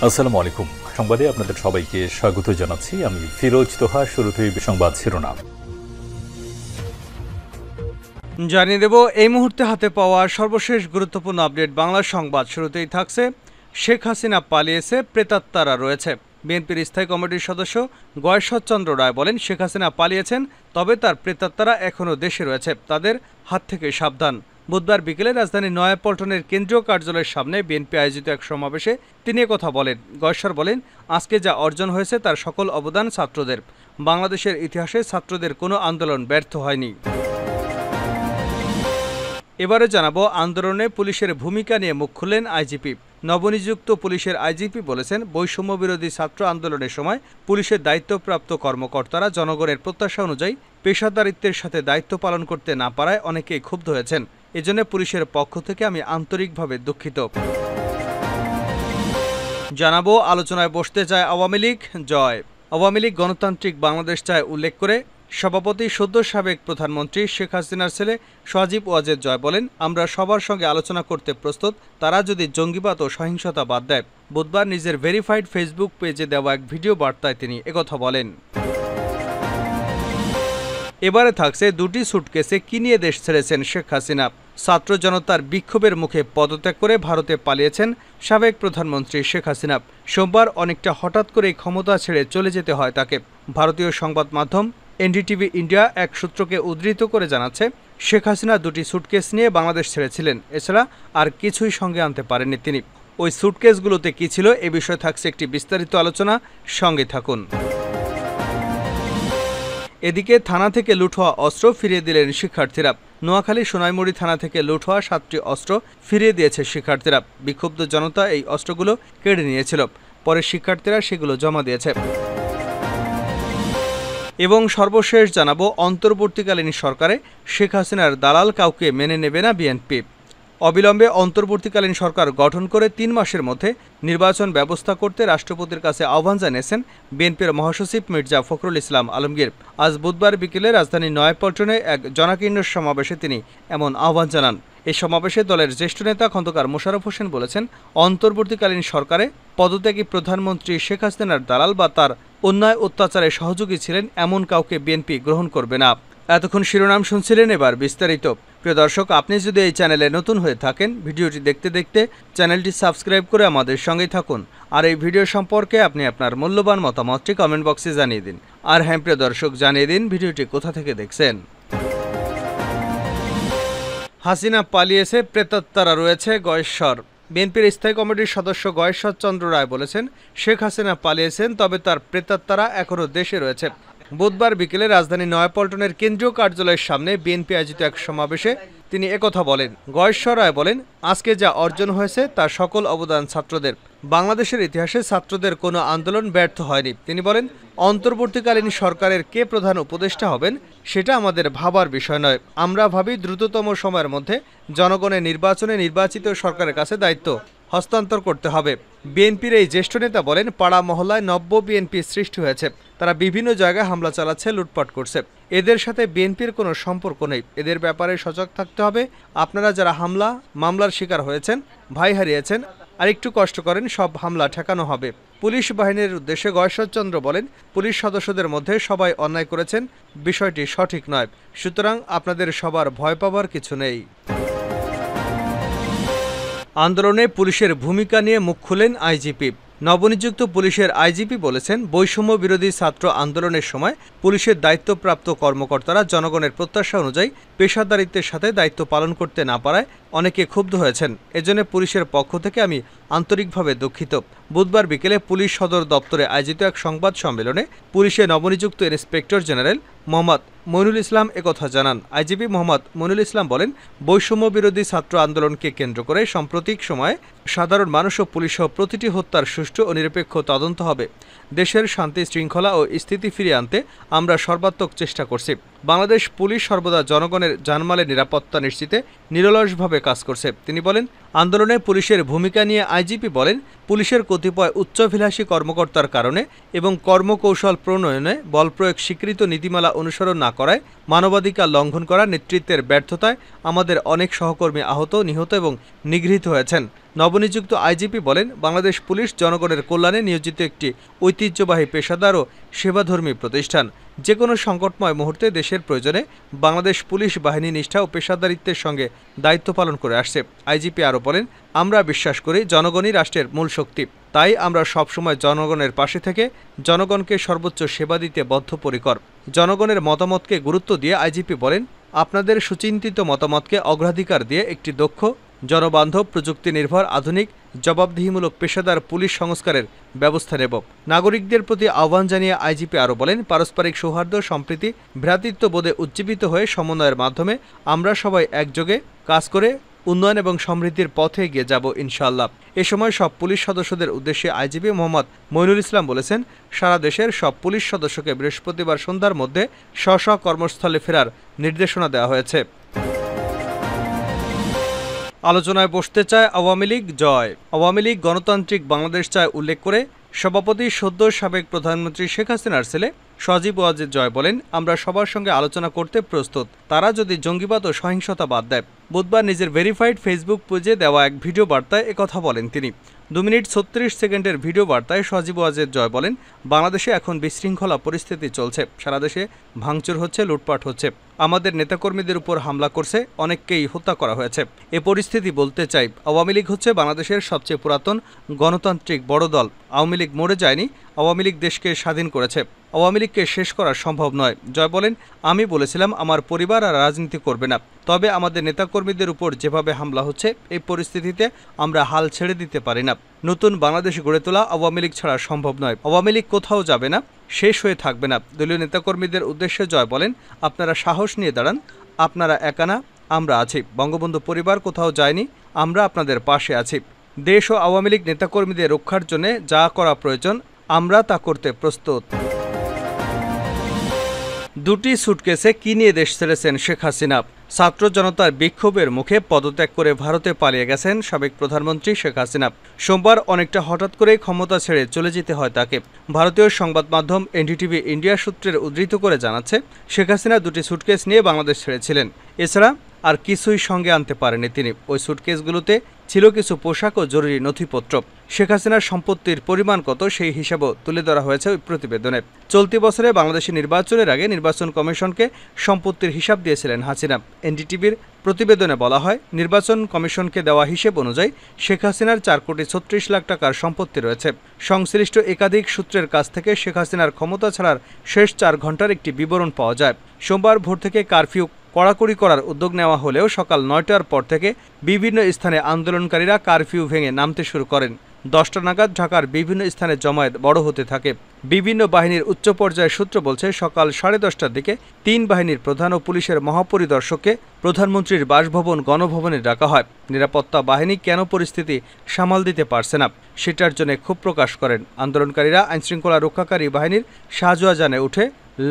আসসালামু আলাইকুম। সংবাদে আপনাদের সবাইকে স্বাগত জানাচ্ছি। আমি ফিরোজ তোহা। শুরুতেই সংবাদ শিরোনাম জানিয়ে দেব এই মুহূর্তে হাতে পাওয়া সর্বশেষ গুরুত্বপূর্ণ আপডেট বাংলা সংবাদ। শুরুতেই থাকছে শেখ হাসিনা পালিয়েছে, প্রেতাত্মারা রয়েছে। বিএনপির স্থায়ী কমিটির সদস্য গয়েশ্বরচন্দ্র রায় বলেন, শেখ হাসিনা পালিয়েছেন, তবে তার প্রেতাত্মারা এখনও দেশে রয়েছে, তাদের হাত থেকে সাবধান। বুধবার বিকেলে রাজধানীর নয়াপল্টনের কেন্দ্রীয় কার্যালয়ের সামনে বিএনপি আয়োজিত এক সমাবেশে তিনি কথা বলেন। গয়েশ্বর বলেন, আজকে যা অর্জন হয়েছে তার সকল অবদান ছাত্রদের। বাংলাদেশের ইতিহাসে ছাত্রদের কোনো আন্দোলন ব্যর্থ হয়নি। এবারে জানাবো আন্দোলনে পুলিশের ভূমিকা নিয়ে মুখ খুললেন আইজিপি। নবনিযুক্ত পুলিশের আইজিপি বলেছেন, বৈষম্য বিরোধী ছাত্র আন্দোলনের সময় পুলিশের দায়িত্বপ্রাপ্ত কর্মকর্তারা জনগণের প্রত্যাশা অনুযায়ী পেশাদারিত্বের সাথে দায়িত্ব পালন করতে না পারায় অনেকেই ক্ষুব্ধ হয়েছেন। এজন্য পুলিশের পক্ষ থেকে আমি আন্তরিকভাবে দুঃখিত। জানাবো আলোচনায় বসতে চায় আওয়ামী লীগ, জয়। আওয়ামী লীগ গণতান্ত্রিক বাংলাদেশ চায় উল্লেখ করে সভাপতি সদ্য সাবেক প্রধানমন্ত্রী শেখ হাসিনার ছেলে সজীব ওয়াজেদ জয় বলেন, আমরা সবার সঙ্গে আলোচনা করতে প্রস্তুত, তারা যদি জঙ্গিবাদ ও সহিংসতা বাদ দেয়। বুধবার নিজের ভেরিফাইড ফেসবুক পেজে দেওয়া এক ভিডিও বার্তায় তিনি একথা বলেন। এবারে থাকছে দুটি সুটকেসে কি নিয়ে দেশ ছেড়েছেন শেখ হাসিনা। ছাত্র জনতার বিক্ষোভের মুখে পদত্যাগ করে ভারতে পালিয়েছেন সাবেক প্রধানমন্ত্রী শেখ হাসিনা। সোমবার অনেকটা হঠাৎ করেই ক্ষমতা ছেড়ে চলে যেতে হয় তাকে। ভারতীয় সংবাদ মাধ্যম এনডিটিভি ইন্ডিয়া এক সূত্রকে উদ্ধৃত করে জানাচ্ছে, শেখ হাসিনা দুটি সুটকেস নিয়ে বাংলাদেশ ছেড়েছিলেন, এছাড়া আর কিছুই সঙ্গে আনতে পারেননি তিনি। ওই সুটকেসগুলোতে কি ছিল এ বিষয়ে থাকছে একটি বিস্তারিত আলোচনা, সঙ্গে থাকুন। এদিকে থানা থেকে লুট হওয়া অস্ত্র ফিরিয়ে দিলেন শিক্ষার্থীরা। নোয়াখালী সোনাইমুড়ি থানা থেকে লুট হওয়া 7টি অস্ত্র ফিরিয়ে দিয়েছে শিক্ষার্থীরা। বিক্ষুব্ধ জনতা এই অস্ত্রগুলো কেড়ে নিয়েছিল, পরে শিক্ষার্থীরা সেগুলো জমা দিয়েছে। এবং সর্বশেষ জানাবো অন্তর্বর্তীকালীন সরকারে শেখ হাসিনার দালাল কাউকে মেনে নেবে না বিএনপি। অবিলম্বে অন্তর্বর্তীকালীন সরকার গঠন করে 3 মাসের মধ্যে নির্বাচন ব্যবস্থা করতে রাষ্ট্রপতির কাছে আহ্বান জানিয়েছেন বিএনপির মহাসচিব মির্জা ফখরুল ইসলাম আলমগীর। আজ বুধবার বিকেলে রাজধানীর নয়াপল্টনে এক জনাকীর্ণ সমাবেশে তিনি এমন আহ্বান জানান। এই সমাবেশে দলের জ্যেষ্ঠ নেতা খন্দকার মোশাররফ হোসেন বলেছেন, অন্তর্বর্তীকালীন সরকারে পদত্যাগী প্রধানমন্ত্রী শেখ হাসিনার দালাল বা তার অন্যায় অত্যাচারে সহযোগী ছিলেন এমন কাউকে বিএনপি গ্রহণ করবে না। এতক্ষণ শিরোনাম শুনছিলেন, এবার বিস্তারিত। প্রিয় দর্শক, আপনি যদি এই চ্যানেলে নতুন হয়ে থাকেন, ভিডিওটি দেখতে দেখতে চ্যানেলটি সাবস্ক্রাইব করে আমাদের সঙ্গেই থাকুন। আর এই ভিডিও সম্পর্কে আপনি আপনার মূল্যবান মতামতটি কমেন্ট বক্সে জানিয়ে দিন। আর হ্যাঁ প্রিয় দর্শক, জানিয়ে দিন ভিডিওটি কোথা থেকে দেখছেন। হাসিনা পালিয়েছে, প্রেতাত্মারা রয়েছে, গয়েশ্বর। বিএনপির স্থায়ী কমিটির সদস্য গয়েশ্বরচন্দ্র রায় বলেছেন, শেখ হাসিনা পালিয়েছেন, তবে তার প্রেতাত্মারা এখনও দেশে রয়েছে। বুধবার বিকেলে রাজধানীর নয়াপল্টনের কেন্দ্রীয় কার্যালয়ের সামনে বিএনপি আয়োজিত এক সমাবেশে তিনি একথা বলেন। গয়েশ্বর রায় বলেন, আজকে যা অর্জন হয়েছে তার সকল অবদান ছাত্রদের। বাংলাদেশের ইতিহাসে ছাত্রদের কোনো আন্দোলন ব্যর্থ হয়নি। তিনি বলেন, অন্তর্বর্তীকালীন সরকারের কে প্রধান উপদেষ্টা হবেন সেটা আমাদের ভাবার বিষয় নয়। আমরা ভাবি দ্রুততম সময়ের মধ্যে জনগণের নির্বাচনে নির্বাচিত সরকারের কাছে দায়িত্ব হস্তান্তর করতে হবে। বিএনপির এই জ্যেষ্ঠ নেতা বলেন, পাড়া মহল্লায় নব্য বিএনপি সৃষ্টি হয়েছে, তারা বিভিন্ন জায়গায় হামলা চালাচ্ছে, লুটপাট করছে। এদের সাথে বিএনপির কোনো সম্পর্ক নেই, এদের ব্যাপারে সজাগ থাকতে হবে। আপনারা যারা মামলার শিকার হয়েছেন, ভাই হারিয়েছেন, আর একটু কষ্ট করেন, সব হামলা ঠেকানো হবে। পুলিশ বাহিনীর উদ্দেশ্যে গয়েশ্বরচন্দ্র বলেন, পুলিশ সদস্যদের মধ্যে সবাই অন্যায় করেছেন, বিষয়টি সঠিক নয়, সুতরাং আপনাদের সবার ভয় পাবার কিছু নেই। আন্দোলনে পুলিশের ভূমিকা নিয়ে মুখ খুলেন আইজিপি। নবনিযুক্ত পুলিশের আইজিপি বলেছেন, বৈষম্য বিরোধী ছাত্র আন্দোলনের সময় পুলিশের দায়িত্বপ্রাপ্ত কর্মকর্তারা জনগণের প্রত্যাশা অনুযায়ী পেশাদারিত্বের সাথে দায়িত্ব পালন করতে না পারায় অনেকে ক্ষুব্ধ হয়েছেন। এজন্য পুলিশের পক্ষ থেকে আমি আন্তরিকভাবে দুঃখিত। বুধবার বিকেলে পুলিশ সদর দপ্তরে আয়োজিত এক সংবাদ সম্মেলনে পুলিশের নবনিযুক্ত ইন্সপেক্টর জেনারেল মোহাম্মদ মইনুল ইসলাম একথা জানান। আইজিপি মোহাম্মদ মইনুল ইসলাম বলেন, বৈষম্য বিরোধী ছাত্র আন্দোলনকে কেন্দ্র করে সাম্প্রতিক সময়ে সাধারণ মানুষ ও পুলিশসহ প্রতিটি হত্যার সুষ্ঠু ও নিরপেক্ষ তদন্ত হবে। দেশের শান্তি শৃঙ্খলা ও স্থিতি ফিরিয়ে আনতে আমরা সর্বাত্মক চেষ্টা করছি। বাংলাদেশ পুলিশ সর্বদা জনগণের জানমালের নিরাপত্তা নিশ্চিতে নিরলসভাবে কাজ করছে। তিনি বলেন, আন্দোলনে পুলিশের ভূমিকা নিয়ে আইজিপি বলেন, পুলিশের কতিপয় উচ্চাভিলাষী কর্মকর্তার কারণে এবং কর্মকৌশল প্রণয়নে বল প্রয়োগ স্বীকৃত নীতিমালা অনুসরণ না করায়, মানবাধিকার লঙ্ঘন করা, নেতৃত্বের ব্যর্থতায় আমাদের অনেক সহকর্মী আহত, নিহত এবং নিগৃহীত হয়েছেন। নবনিযুক্ত আইজিপি বলেন, বাংলাদেশ পুলিশ জনগণের কল্যাণে নিয়োজিত একটি ঐতিহ্যবাহী পেশাদার ও সেবাধর্মী প্রতিষ্ঠান। যে কোনো সংকটময় মুহূর্তে দেশের প্রয়োজনে বাংলাদেশ পুলিশ বাহিনী নিষ্ঠা ও পেশাদারিত্বের সঙ্গে দায়িত্ব পালন করে আসছে। আইজিপি আরও বলেন, আমরা বিশ্বাস করি জনগণই রাষ্ট্রের মূল শক্তি। তাই আমরা সবসময় জনগণের পাশে থেকে জনগণকে সর্বোচ্চ সেবা দিতে বদ্ধপরিকর। জনগণের মতামতকে গুরুত্ব দিয়ে আইজিপি বলেন, আপনাদের সুচিন্তিত মতামতকে অগ্রাধিকার দিয়ে একটি দক্ষ, জনবান্ধব, প্রযুক্তি নির্ভর, আধুনিক, জবাবদিহিমূলক পেশাদার পুলিশ সংস্কারের ব্যবস্থা নেব। নাগরিকদের প্রতি আহ্বান জানিয়ে আইজিপি আরও বলেন, পারস্পরিক সৌহার্দ্য, সম্প্রীতি, ভ্রাতৃত্ববোধে উজ্জীবিত হয়ে সমন্বয়ের মাধ্যমে আমরা সবাই একযোগে কাজ করে উন্নয়ন এবং সমৃদ্ধির পথে এগিয়ে যাব ইনশাআল্লাহ। এ সময় সব পুলিশ সদস্যদের উদ্দেশ্যে আইজিপি মোহাম্মদ মইনুল ইসলাম বলেছেন, সারা দেশের সব পুলিশ সদস্যকে বৃহস্পতিবার সন্ধ্যার মধ্যে স্ব কর্মস্থলে ফেরার নির্দেশনা দেওয়া হয়েছে। আলোচনায় বসতে চায় আওয়ামী লীগ, জয়। আওয়ামী লীগ গণতান্ত্রিক বাংলাদেশ চায় উল্লেখ করে সভাপতি সদ্য সাবেক প্রধানমন্ত্রী শেখ হাসিনার ছেলে সজীব ওয়াজেদ জয় বলেন, আমরা সবার সঙ্গে আলোচনা করতে প্রস্তুত, তারা যদি জঙ্গিবাদ ও সহিংসতা বাদ দেয়। বুধবার নিজের ভেরিফাইড ফেসবুক পেজে দেওয়া এক ভিডিও বার্তায় একথা বলেন তিনি। 2 মিনিট 36 সেকেন্ডের ভিডিও বার্তায় সজীব ওয়াজেদ জয় বলেন, বাংলাদেশে এখন বিশৃঙ্খলা পরিস্থিতি চলছে, সারা দেশে ভাঙচুর হচ্ছে, লুটপাট হচ্ছে, আমাদের নেতাকর্মীদের উপর হামলা করছে, অনেককেই হত্যা করা হয়েছে। এ পরিস্থিতি বলতে চাই, আওয়ামী লীগ হচ্ছে বাংলাদেশের সবচেয়ে পুরাতন গণতান্ত্রিক বড় দল। আওয়ামী লীগ মরে যায়নি, আওয়ামী লীগ দেশকে স্বাধীন করেছে, আওয়ামী লীগকে শেষ করা সম্ভব নয়। জয় বলেন, আমি বলেছিলাম আমার পরিবার আর রাজনীতি করবে না, তবে আমাদের নেতাকর্মীদের উপর যেভাবে হামলা হচ্ছে, এই পরিস্থিতিতে আমরা হাল ছেড়ে দিতে পারি না। নতুন বাংলাদেশ গড়ে তোলা আওয়ামী লীগ ছাড়া সম্ভব নয়। আওয়ামী লীগ কোথাও যাবে না, শেষ হয়ে থাকবে না। দলীয় নেতাকর্মীদের উদ্দেশ্যে জয় বলেন, আপনারা সাহস নিয়ে দাঁড়ান, আপনারা একা না, আমরা আছি। বঙ্গবন্ধু পরিবার কোথাও যায়নি, আমরা আপনাদের পাশে আছি। দেশ ও আওয়ামী লীগ নেতাকর্মীদের রক্ষার জন্য যা করা প্রয়োজন আমরা তা করতে প্রস্তুত। 2টি সুটকেসে কি নিয়ে দেশ ছেড়েছেন শেখ হাসিনা? ছাত্র জনতার বিক্ষোভের মুখে পদত্যাগ করে ভারতে পালিয়ে গেছেন সাবেক প্রধানমন্ত্রী শেখ হাসিনা। সোমবার অনেকটা হঠাৎ করেই ক্ষমতা ছেড়ে চলে যেতে হয় তাকে। ভারতীয় সংবাদ মাধ্যম এনডিটিভি ইন্ডিয়া সূত্রের উদ্ধৃত করে জানাচ্ছে, শেখ হাসিনা 2টি সুটকেস নিয়ে বাংলাদেশ ছেড়েছিলেন। এছাড়া আর কিছুই সঙ্গে আনতে পারেনি তিনি। ওই সুটকেসগুলোতে ছিল কিছু পোশাক ও জরুরি নথিপত্র। শেখ হাসিনার সম্পত্তির পরিমাণ কত সেই হিসাবও তুলে ধরা হয়েছে ওই প্রতিবেদনে। চলতি বছরে বাংলাদেশে নির্বাচনের আগে নির্বাচন কমিশনকে সম্পত্তির হিসাব দিয়েছিলেন হাসিনা। এনডিটিভির প্রতিবেদনে বলা হয়, নির্বাচন কমিশনকে দেওয়া হিসেব অনুযায়ী শেখ হাসিনার 4 কোটি 36 লাখ টাকার সম্পত্তি রয়েছে। সংশ্লিষ্ট একাধিক সূত্রের কাছ থেকে শেখ হাসিনার ক্ষমতা ছাড়ার শেষ 4 ঘন্টার একটি বিবরণ পাওয়া যায়। সোমবার ভোর থেকে কারফিউ কড়াকড়ি করার উদ্যোগ নেওয়া হলেও সকাল 9টার পর থেকে বিভিন্ন স্থানে আন্দোলনকারীরা কারফিউ ভেঙে নামতে শুরু করেন। 10টা নাগাদ ঢাকার বিভিন্ন স্থানে জমায়েত বড় হতে থাকে। বিভিন্ন বাহিনীর উচ্চ পর্যায়ের সূত্র বলছে, সকাল 10:30টার দিকে 3 বাহিনীর প্রধান ও পুলিশের মহাপরিদর্শককে প্রধানমন্ত্রীর বাসভবন গণভবনে ডাকা হয়। নিরাপত্তা বাহিনী কেন পরিস্থিতি সামাল দিতে পারছে না সেটার জন্য ক্ষোভ প্রকাশ করেন। আন্দোলনকারীরা আইনশৃঙ্খলা রক্ষাকারী বাহিনীর সাজোয়া যানে উঠে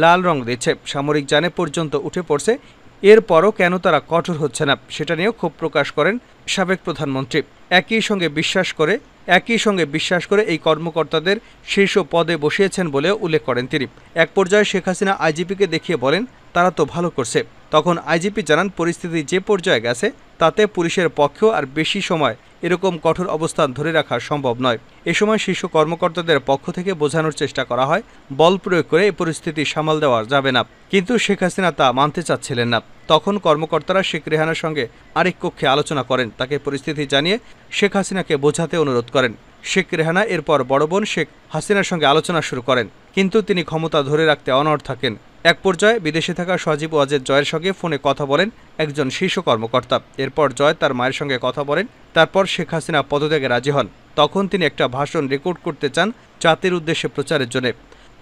লাল রং দিচ্ছে, সামরিক যানে পর্যন্ত উঠে পড়ছে। এরপরও কেন তারা কঠোর হচ্ছে না সেটা নিয়েও ক্ষোভ প্রকাশ করেন সাবেক প্রধানমন্ত্রী। একই সঙ্গে বিশ্বাস করে এই কর্মকর্তাদের শীর্ষ পদে বসিয়েছেন বলেও উল্লেখ করেন তিনি। এক পর্যায়ে শেখ হাসিনা আইজিপিকে দেখিয়ে বলেন, তারা তো ভালো করছে। তখন আইজিপি জানান, পরিস্থিতি যে পর্যায়ে গেছে তাতে পুলিশের পক্ষেও আর বেশি সময় এরকম কঠোর অবস্থান ধরে রাখা সম্ভব নয়। এ সময় শীর্ষ কর্মকর্তাদের পক্ষ থেকে বোঝানোর চেষ্টা করা হয়, বল প্রয়োগ করে এই পরিস্থিতি সামাল দেওয়া যাবে না, কিন্তু শেখ হাসিনা তা মানতে চাচ্ছিলেন না। তখন কর্মকর্তারা শেখ রেহানার সঙ্গে আরেক কক্ষে আলোচনা করেন, তাকে পরিস্থিতি জানিয়ে শেখ হাসিনাকে বোঝাতে অনুরোধ করেন। শেখ রেহানা এরপর বড় বোন শেখ হাসিনার সঙ্গে আলোচনা শুরু করেন, কিন্তু তিনি ক্ষমতা ধরে রাখতে অনড় থাকেন। এক পর্যায়ে বিদেশে থাকা সজীব ওয়াজেদ জয়ের সঙ্গে ফোনে কথা বলেন একজন শীর্ষ কর্মকর্তা। এরপর জয় তার মায়ের সঙ্গে কথা বলেন। তারপর শেখ হাসিনা পদত্যাগে রাজি হন। তখন তিনি একটা ভাষণ রেকর্ড করতে চান জাতির উদ্দেশ্যে প্রচারের জন্য।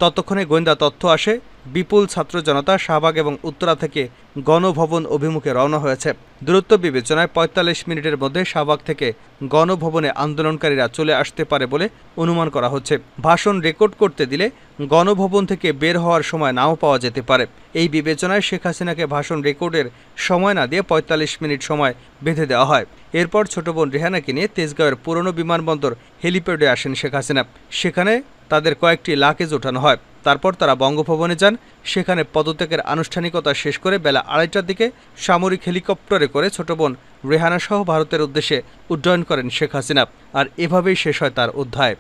ততক্ষণে গোয়েন্দা তথ্য আসে, বিপুল ছাত্র জনতা শাহবাগ এবং উত্তরা থেকে গণভবন অভিমুখে রওনা হয়েছে। দূরত্ব বিবেচনায় ৪৫ মিনিটের মধ্যে শাহবাগ থেকে গণভবনে আন্দোলনকারীরা চলে আসতে পারে বলে অনুমান করা হচ্ছে। ভাষণ রেকর্ড করতে দিলে গণভবন থেকে বের হওয়ার সময় নাও পাওয়া যেতে পারে। এই বিবেচনায় শেখ হাসিনাকে ভাষণ রেকর্ডের সময় না দিয়ে ৪৫ মিনিট সময় বেঁধে দেওয়া হয়। এরপর ছোট বোন রেহানাকে নিয়ে তেজগাঁওয়ের পুরনো বিমানবন্দর হেলিপ্যাডে আসেন শেখ হাসিনা। সেখানে তাদের কয়েকটি লাকেজ ওঠানো হয়। তারপর তারা বঙ্গভবনে যান। সেখানে পদত্যাগের আনুষ্ঠানিকতা শেষ করে বেলা 2:30টার দিকে সামরিক হেলিকপ্টারে করে ছোট বোন রেহানা সহ ভারতের উদ্দেশ্যে উড্ডয়ন করেন শেখ হাসিনা। আর এভাবেই শেষ হয় তার অধ্যায়।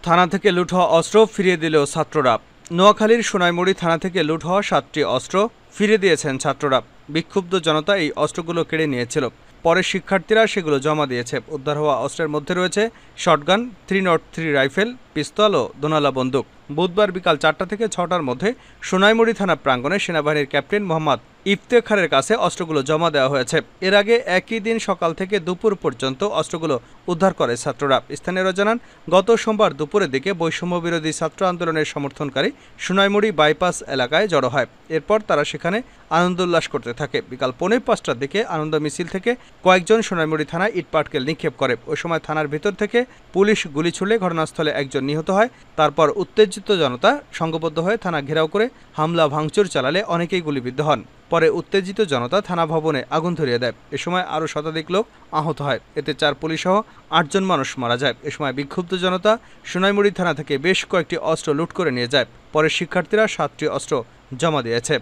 থানা থেকে লুট হওয়া অস্ত্র ফিরিয়ে দিল ছাত্ররা। নোয়াখালীর সোনাইমুড়ি থানা থেকে লুট হওয়া 7টি অস্ত্র ফিরিয়ে দিয়েছেন ছাত্ররা। বিক্ষুব্ধ জনতা এই অস্ত্রগুলো কেড়ে নিয়েছিল, পরে শিক্ষার্থীরা সেগুলো জমা দিয়েছে। উদ্ধার হওয়া অস্ত্রের মধ্যে রয়েছে শটগান, 303 রাইফেল, পিস্তল ও দোনালা বন্দুক। বুধবার বিকাল 4টা থেকে 6টার মধ্যে সোনাইমুড়ি থানা প্রাঙ্গণে সেনাবাহিনীর ক্যাপ্টেন মোহাম্মদ ইফতেখারের কাছে অস্ত্রগুলো জমা দেওয়া হয়েছে। এর আগে একই দিন সকাল থেকে দুপুর পর্যন্ত অস্ত্রগুলো উদ্ধার করে ছাত্ররা। স্থানীয়রা জানান, গত সোমবার দুপুরের দিকে বৈষম্য বিরোধী ছাত্র আন্দোলনের সমর্থনকারী সোনাইমুড়ি বাইপাস এলাকায় জড়ো হয়। এরপর তারা সেখানে আনন্দ উল্লাস করতে থাকে। বিকাল 4:45টার দিকে আনন্দ মিছিল থেকে কয়েকজন সোনাইমুড়ি থানায় ইটপাটকেল নিক্ষেপ করে। ওই সময় থানার ভিতর থেকে পুলিশ গুলি ছুড়লে ঘটনাস্থলে একজন নিহত হয়। তারপর উত্তেজিত জনতা সংঘবদ্ধ হয়ে থানা ঘেরাও করে হামলা ভাঙচুর চালালে অনেকেই গুলিবিদ্ধ হন। পরে উত্তেজিত জনতা থানা ভবনে আগুন ধরিয়ে দেয়। এ সময় আরও শতাধিক লোক আহত হয়। এতে 4 পুলিশ সহ 8 জন মানুষ মারা যায়। এ সময় বিক্ষুব্ধ জনতা সোনাইমুড়ি থানা থেকে বেশ কয়েকটি অস্ত্র লুট করে নিয়ে যায়। পরে শিক্ষার্থীরা 7টি অস্ত্র জমা দিয়েছে।